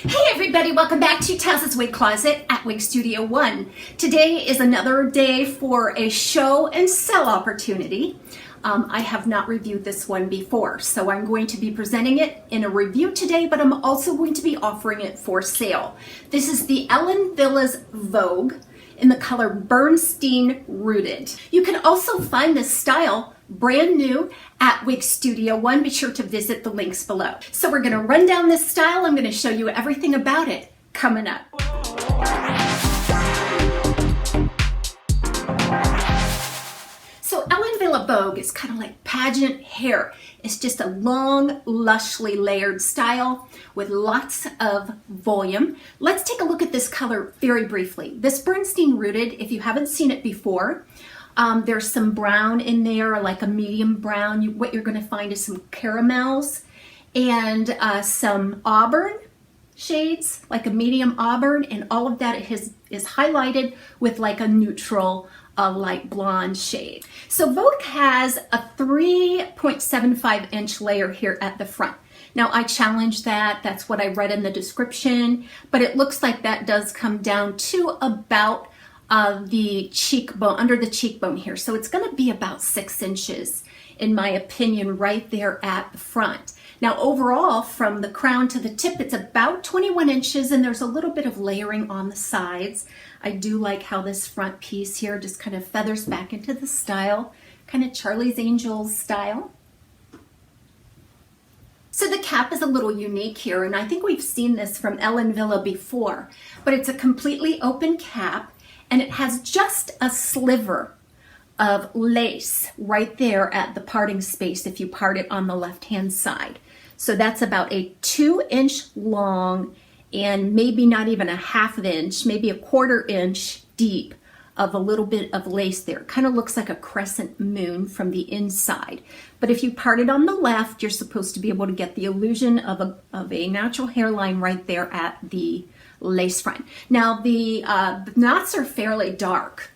Hey everybody, welcome back to TAZ's Wig Closet at Wig Studio 1. Today is another day for a show and sell opportunity. I have not reviewed this one before, so I'm going to be presenting it in a review today, but I'm also going to be offering it for sale. This is the Ellen Wille VOGUE in the color Bernstein Rooted. You can also find this style brand new at Wig Studio 1. Be sure to visit the links below. So we're gonna run down this style. I'm gonna show you everything about it coming up. So Ellen Wille VOGUE is kind of like pageant hair. It's just a long, lushly layered style with lots of volume. Let's take a look at this color very briefly. This Bernstein Rooted, if you haven't seen it before, there's some brown in there, like a medium brown. What you're going to find is some caramels and some auburn shades, like a medium auburn, and all of that is highlighted with like a neutral light blonde shade. So VOGUE has a 3.75 inch layer here at the front. Now I challenge that, that's what I read in the description, but it looks like that does come down to about the cheekbone, under the cheekbone here. So it's going to be about 6 inches, in my opinion, right there at the front. Now overall, from the crown to the tip, it's about 21 inches, and there's a little bit of layering on the sides. I do like how this front piece here just kind of feathers back into the style, kind of Charlie's Angels style. So the cap is a little unique here, and I think we've seen this from Ellen Wille before, but it's a completely open cap, and it has just a sliver of lace right there at the parting space if you part it on the left-hand side. So that's about a 2-inch long and maybe not even a ½ inch, maybe a 1/4 inch deep of a little bit of lace there. Kind of looks like a crescent moon from the inside. But if you part it on the left, you're supposed to be able to get the illusion of a natural hairline right there at the lace front. Now the knots are fairly dark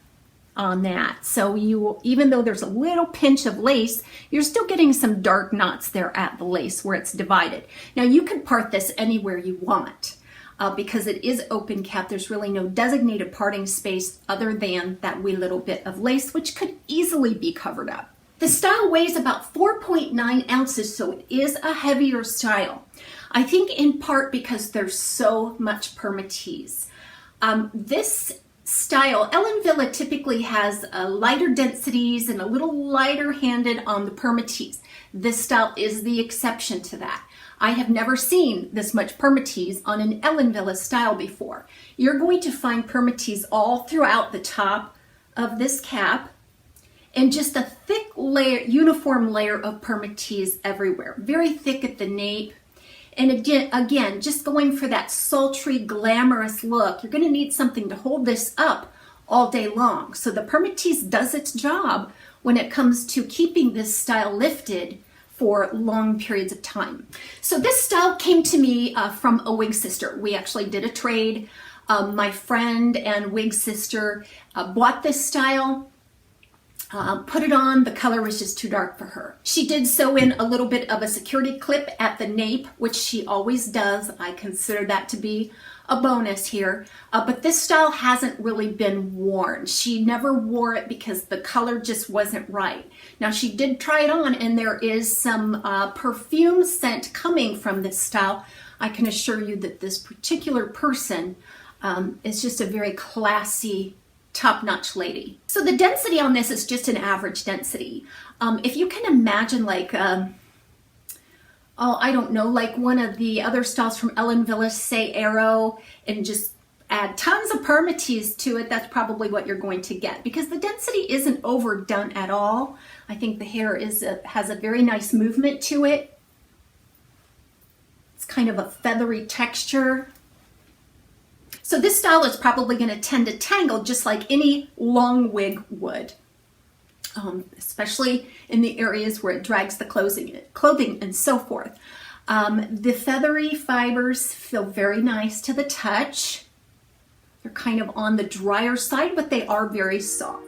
on that, so even though there's a little pinch of lace, you're still getting some dark knots there at the lace where it's divided. Now you can part this anywhere you want because it is open cap. There's really no designated parting space other than that wee little bit of lace, which could easily be covered up. The style weighs about 4.9 ounces, so it is a heavier style. I think in part because there's so much permatease. This style, Ellen Wille typically has lighter densities and a little lighter handed on the permatease. This style is the exception to that. I have never seen this much permatease on an Ellen Wille style before. You're going to find permatease all throughout the top of this cap, and just a thick layer, uniform layer of permatease everywhere. Very thick at the nape. And again, just going for that sultry, glamorous look, you're going to need something to hold this up all day long. So the permatease does its job when it comes to keeping this style lifted for long periods of time. So this style came to me from a wig sister. We actually did a trade. My friend and wig sister bought this style. Put it on, the color was just too dark for her. She did sew in a little bit of a security clip at the nape, which she always does. I consider that to be a bonus here. But this style hasn't really been worn. She never wore it because the color just wasn't right. Now she did try it on, and there is some perfume scent coming from this style. I can assure you that this particular person is just a very classy, top-notch lady. So the density on this is just an average density. If you can imagine like, I don't know, like one of the other styles from Ellen Wille, say Arrow, and just add tons of permatease to it, that's probably what you're going to get, because the density isn't overdone at all. I think the hair has a very nice movement to it. It's kind of a feathery texture. So this style is probably going to tend to tangle just like any long wig would, especially in the areas where it drags the clothing and so forth. The feathery fibers feel very nice to the touch. They're kind of on the drier side, but they are very soft.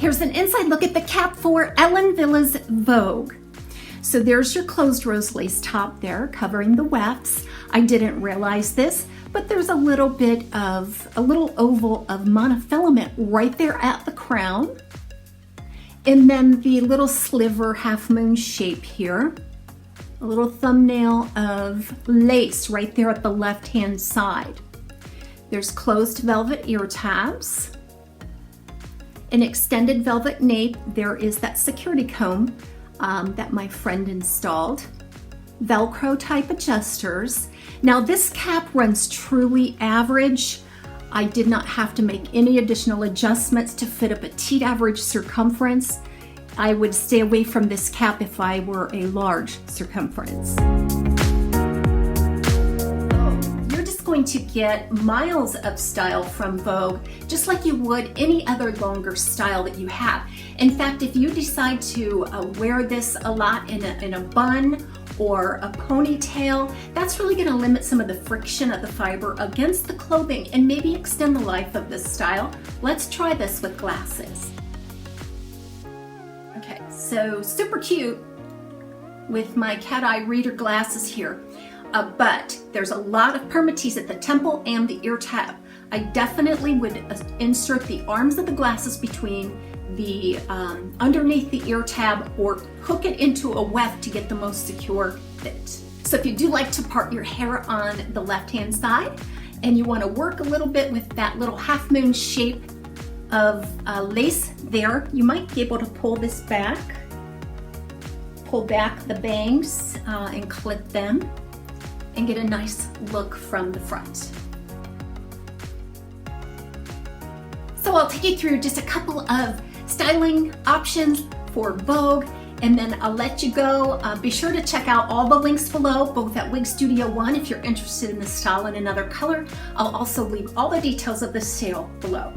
Here's an inside look at the cap for Ellen Wille's Vogue. So there's your closed rose lace top there covering the wefts. I didn't realize this, but there's a little oval of monofilament right there at the crown. And then the little sliver half moon shape here. A little thumbnail of lace right there at the left-hand side. There's closed velvet ear tabs. An extended velvet nape. There is that security comb that my friend installed. Velcro type adjusters. Now this cap runs truly average. I did not have to make any additional adjustments to fit a petite average circumference. I would stay away from this cap if I were a large circumference. You're just going to get miles of style from Vogue, just like you would any other longer style that you have. In fact, if you decide to wear this a lot in a bun or a ponytail, that's really going to limit some of the friction of the fiber against the clothing and maybe extend the life of this style. Let's try this with glasses. Okay, so super cute with my cat eye reader glasses here, but there's a lot of permatease at the temple and the ear tab. I definitely would insert the arms of the glasses between the underneath the ear tab or hook it into a weft to get the most secure fit. So if you do like to part your hair on the left-hand side and you want to work a little bit with that little half moon shape of lace there, you might be able to pull this back, pull back the bangs and clip them and get a nice look from the front. So I'll take you through just a couple of styling options for Vogue, and then I'll let you go. Be sure to check out all the links below, both at Wig Studio One if you're interested in this style in another color. I'll also leave all the details of this sale below.